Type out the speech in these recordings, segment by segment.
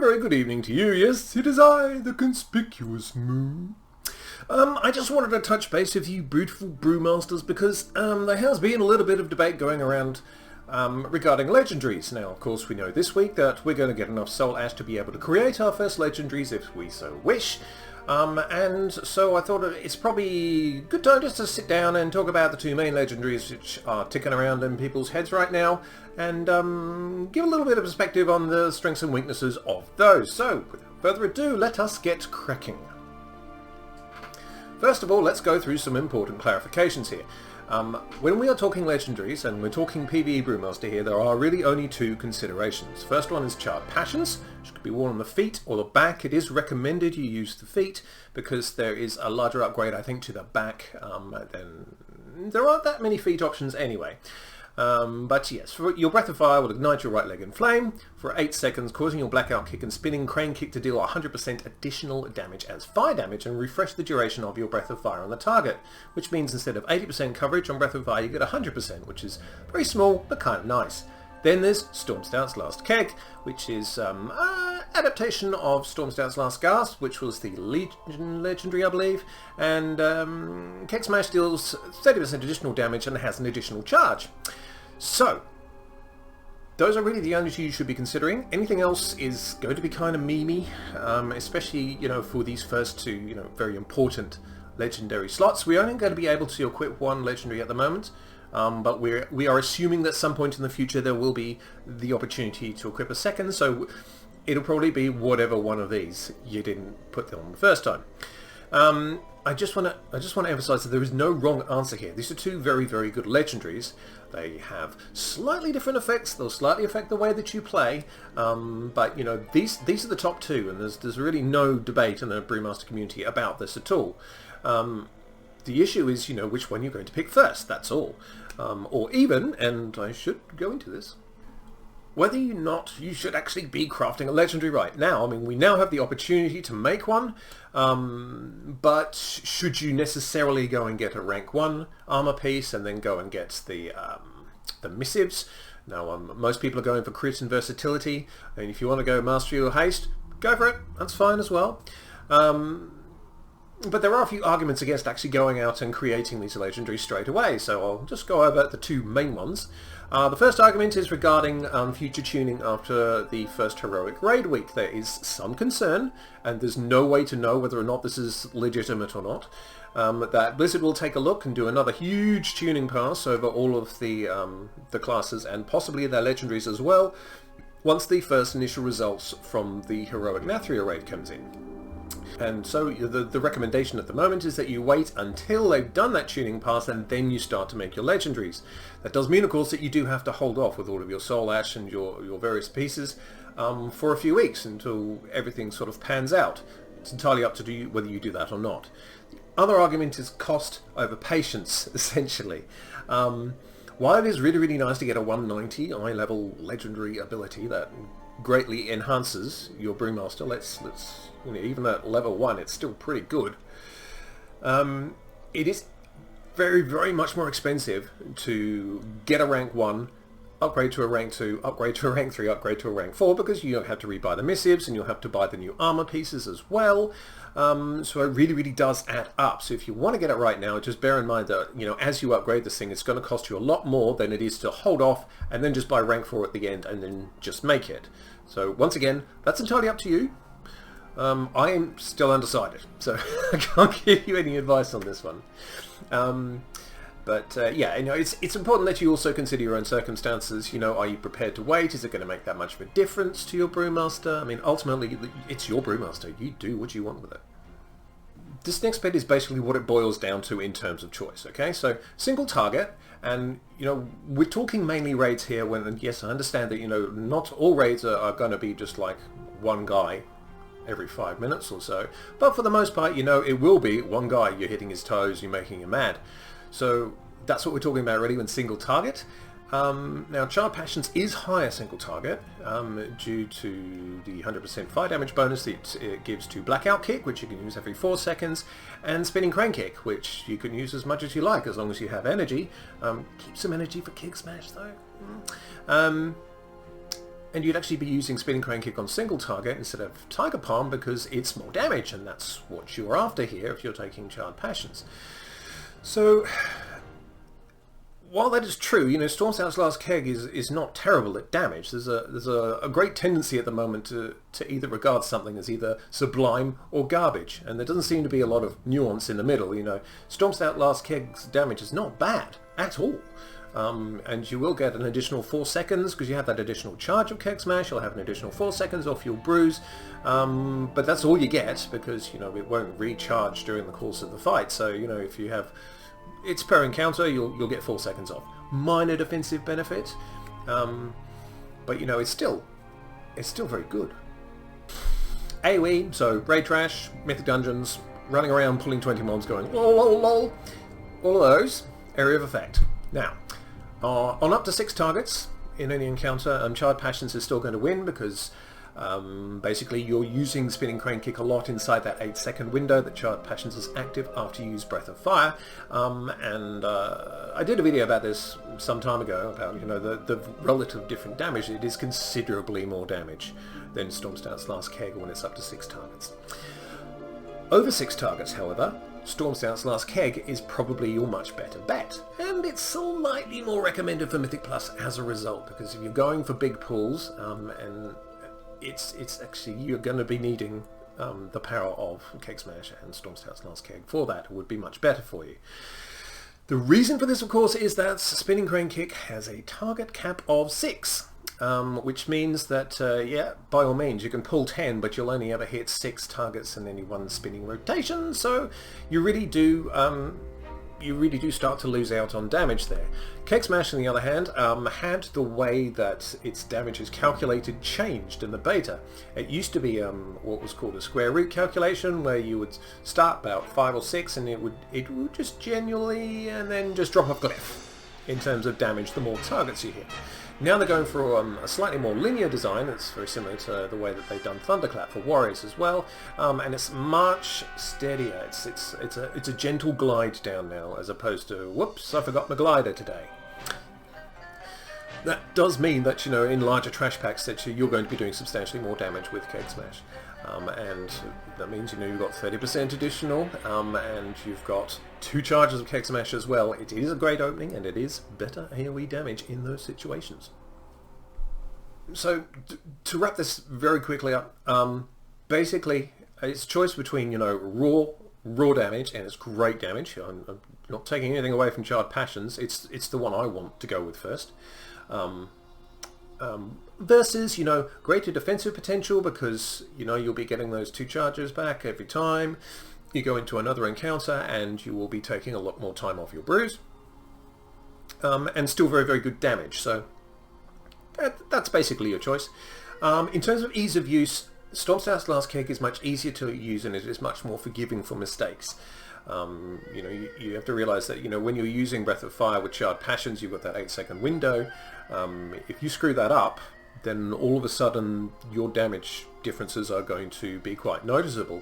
very good evening to you. Yes, it is I, the conspicuous Moo. I just wanted to touch base with you beautiful brewmasters because there has been a little bit of debate going around regarding legendaries. Now, of course, we know this week that we're going to get enough soul ash to be able to create our first legendaries if we so wish. And so I thought it's probably a good time just to sit down and talk about the two main legendaries which are ticking around in people's heads right now and give a little bit of perspective on the strengths and weaknesses of those. So, without further ado, let us get cracking. First of all, let's go through some important clarifications here. When we are talking legendaries, and we're talking PvE Brewmaster here, there are really only two considerations. First one is Charred Passions, which could be worn on the feet or the back. It is recommended you use the feet because there is a larger upgrade, I think, to the back. Then there aren't that many feet options anyway. But yes, for your Breath of Fire will ignite your right leg in flame for 8 seconds, causing your blackout kick and spinning crane kick to deal 100% additional damage as fire damage and refresh the duration of your Breath of Fire on the target, which means instead of 80% coverage on Breath of Fire you get 100%, which is very small but kind of nice. Then there's Stormstout's Last Keg, which is adaptation of Stormstout's Last Gasp, which was the legendary, I believe, and Keg Smash deals 30% additional damage and has an additional charge. So, those are really the only two you should be considering. Anything else is going to be kind of memey, especially, for these first two, very important legendary slots. We're only going to be able to equip one legendary at the moment. But we are assuming that at some point in the future there will be the opportunity to equip a second, so it'll probably be whatever one of these you didn't put on the first time. I just want to emphasize that there is no wrong answer here. These are two very, very good legendaries. They have slightly different effects. They'll slightly affect the way that you play. But these are the top two, and there's really no debate in the Brewmaster community about this at all. The issue is, which one you're going to pick first, that's all. Or even, and I should go into this, whether or not you should actually be crafting a legendary right now. I mean, we now have the opportunity to make one, but should you necessarily go and get a rank 1 armor piece and then go and get the missives? Now, most people are going for crit and versatility, and if you want to go mastery or haste, go for it, that's fine as well. But there are a few arguments against actually going out and creating these legendaries straight away, so I'll just go over the two main ones. The first argument is regarding future tuning after the first heroic raid week. There is some concern, and there's no way to know whether or not this is legitimate or not, that Blizzard will take a look and do another huge tuning pass over all of the classes and possibly their legendaries as well, once the first initial results from the heroic Nathria raid comes in. And so the recommendation at the moment is that you wait until they've done that tuning pass and then you start to make your legendaries. That does mean, of course, that you do have to hold off with all of your soul ash and your various pieces for a few weeks until everything sort of pans out. It's entirely up to you whether you do that or not. The other argument is cost over patience, essentially. While it is really, really nice to get a 190 eye level legendary ability that greatly enhances your Brewmaster, even at level 1 it's still pretty good. It is very, very much more expensive to get a rank 1, upgrade to a rank 2, upgrade to a rank 3, upgrade to a rank 4, because you have to rebuy the missives and you'll have to buy the new armor pieces as well. So it really, really does add up. So if you want to get it right now, just bear in mind that, as you upgrade this thing, it's going to cost you a lot more than it is to hold off and then just buy rank 4 at the end and then just make it. So once again, that's entirely up to you. I am still undecided, so I can't give you any advice on this one. But it's important that you also consider your own circumstances. Are you prepared to wait? Is it going to make that much of a difference to your Brewmaster? I mean, ultimately, it's your Brewmaster. You do what you want with it. This next bit is basically what it boils down to in terms of choice, okay? So, single target, and, we're talking mainly raids here, and yes, I understand that, not all raids are going to be just like one guy every 5 minutes or so, but for the most part, it will be one guy. You're hitting his toes, you're making him mad. So that's what we're talking about really when single target. Now, Charred Passions is higher single target due to the 100% fire damage bonus it gives to Blackout Kick, which you can use every 4 seconds, and Spinning Crane Kick, which you can use as much as you like as long as you have energy. Keep some energy for Kick Smash though. and you'd actually be using Spinning Crane Kick on single target instead of Tiger Palm because it's more damage, and that's what you're after here if you're taking Charred Passions. So, while that is true, you know, Stormstout's Last Keg is not terrible at damage. There's a great tendency at the moment to either regard something as either sublime or garbage, and there doesn't seem to be a lot of nuance in the middle. You know, Stormstout Last Keg's damage is not bad at all. And you will get an additional 4 seconds because you have that additional charge of Keg Smash. You'll have an additional 4 seconds off your brews, but that's all you get because, you know, it won't recharge during the course of the fight. So, you know, if you have it's per encounter, you'll get 4 seconds off. Minor defensive benefit, but you know, it's still very good. AoE, so Raid Trash, Mythic Dungeons, running around pulling 20 mobs going lol lol lol, all of those, area of effect. Now, on up to 6 targets in any encounter, Charred Passions is still going to win because basically you're using Spinning Crane Kick a lot inside that 8-second window that Charred Passions is active after you use Breath of Fire, and I did a video about this some time ago about, you know, the relative different damage. It is considerably more damage than Stormstout's Last Keg when it's up to 6 targets. Over 6 targets, however, Stormstout's Last Keg is probably your much better bet, and it's slightly more recommended for Mythic Plus as a result, because if you're going for big pulls, and it's actually, you're going to be needing the power of Keg Smash and Stormstout's Last Keg for that. It would be much better for you. The reason for this, of course, is that Spinning Crane Kick has a target cap of 6. Which means that, yeah, by all means, you can pull 10, but you'll only ever hit 6 targets in any one spinning rotation, so you really do start to lose out on damage there. Keg Smash, on the other hand, had the way that its damage is calculated changed in the beta. It used to be what was called a square root calculation, where you would start about 5 or 6, and it would just generally, and then just drop off a cliff in terms of damage the more targets you hit. Now they're going for a slightly more linear design. It's very similar to the way that they've done Thunderclap for Warriors as well, and it's much steadier. It's a gentle glide down now, as opposed to, whoops, I forgot my glider today. That does mean that, you know, in larger trash packs that you're going to be doing substantially more damage with Keg Smash, and that means, you know, you've got 30% additional, and you've got 2 charges of Keg Smash as well. It is a great opening, and it is better AoE damage in those situations. So, to wrap this very quickly up, basically, it's a choice between, you know, raw damage, and it's great damage. I'm not taking anything away from Charred Passions. It's the one I want to go with first. Versus, you know, greater defensive potential because, you know, you'll be getting those 2 charges back every time you go into another encounter, and you will be taking a lot more time off your brews, and still very, very good damage. So that's basically your choice. In terms of ease of use, Stormstout's Last Keg is much easier to use, and it is much more forgiving for mistakes. You know, you have to realize that, you know, when you're using Breath of Fire with Charred Passions, you've got that 8-second window. If you screw that up, then all of a sudden your damage differences are going to be quite noticeable.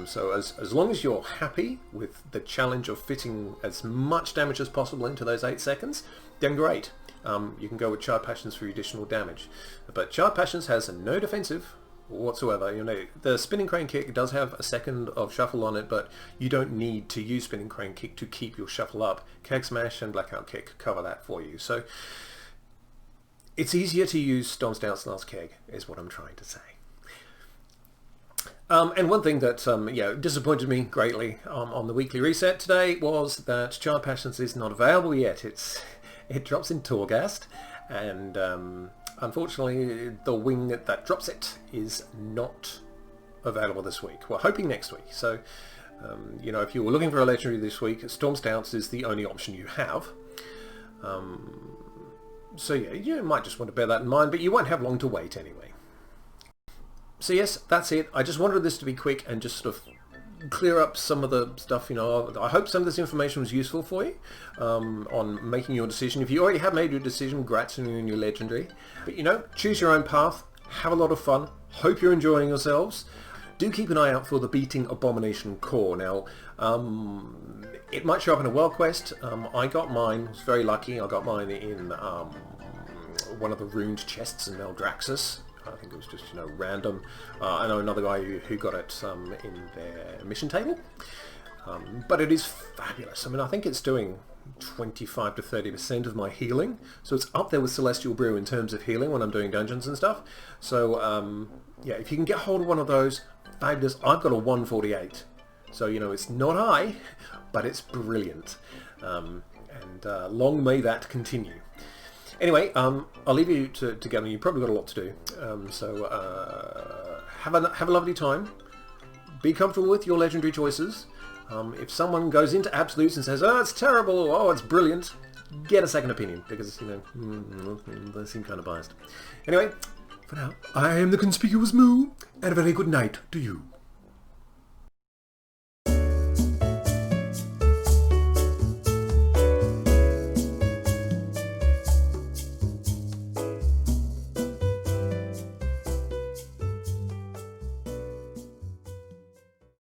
So as long as you're happy with the challenge of fitting as much damage as possible into those 8 seconds, then great. You can go with Charred Passions for additional damage. But Charred Passions has no defensive whatsoever. You know, the Spinning Crane Kick does have a second of shuffle on it, but you don't need to use Spinning Crane Kick to keep your shuffle up. Keg Smash and Blackout Kick cover that for you. So it's easier to use Stormstout's Last Keg, is what I'm trying to say. And one thing that yeah, disappointed me greatly on the weekly reset today was that Charred Passions is not available yet. It drops in Torghast, and unfortunately the wing that drops it is not available this week. We're hoping next week. So you know, if you were looking for a legendary this week, Stormstouts is the only option you have. So yeah, you might just want to bear that in mind, but you won't have long to wait anyway. So yes, that's it. I just wanted this to be quick and just sort of clear up some of the stuff. You know, I hope some of this information was useful for you on making your decision. If you already have made your decision, congrats on your new legendary. But you know, choose your own path, have a lot of fun, hope you're enjoying yourselves. Do keep an eye out for the Beating Abomination Core. Now, it might show up in a world quest. I got mine, I was very lucky, I got mine in one of the ruined chests in Maldraxxus. I think it was just, you know, random. I know another guy who got it in their mission table. But it is fabulous. I mean, I think it's doing 25 to 30% of my healing. So it's up there with Celestial Brew in terms of healing when I'm doing dungeons and stuff. So, yeah, if you can get hold of one of those, fabulous. I've got a 148. So, you know, it's not high, but it's brilliant. And long may that continue. Anyway, I'll leave you to get on. You've probably got a lot to do. So have a lovely time. Be comfortable with your legendary choices. If someone goes into absolutes and says, "Oh, it's terrible," or "Oh, it's brilliant," get a second opinion, because, you know, they seem kind of biased. Anyway, for now, I am the Conspicuous Moo, and a very good night to you.